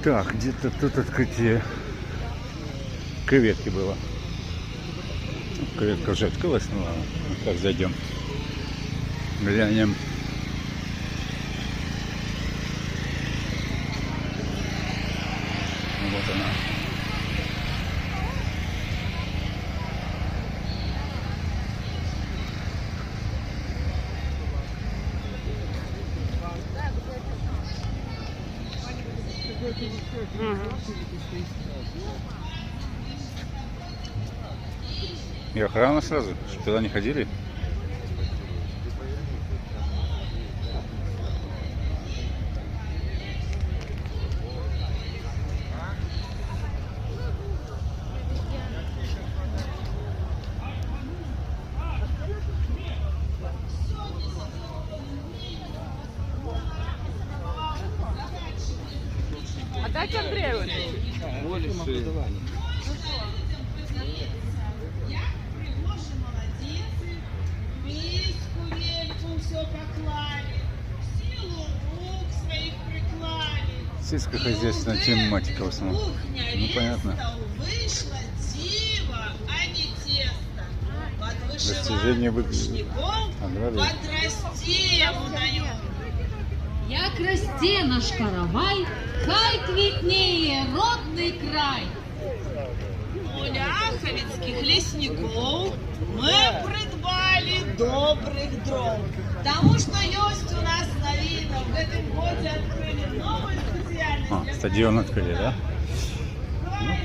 Так, где-то тут открытие креветки было. Креветка уже открылась, ну ладно. Так, зайдем. Глянем. Вот она. И охрана сразу, чтобы туда не ходили. Отдать Андрею. Миску вельку все поклали, силу рук своих приклали. Сельскохозяйственная тематика в основном. Кухня Ну понятно. вышло диво, а не тесто. Под Достижение вышиванком аграрии. подрасти ему даем. Як расте наш каравай, хай квітнее родный край. У ляховицких лесников мы придбали добрых дров. Тому что есть у нас новина. В этом году открыли новую специальность. Стадион открыли, да? Ну,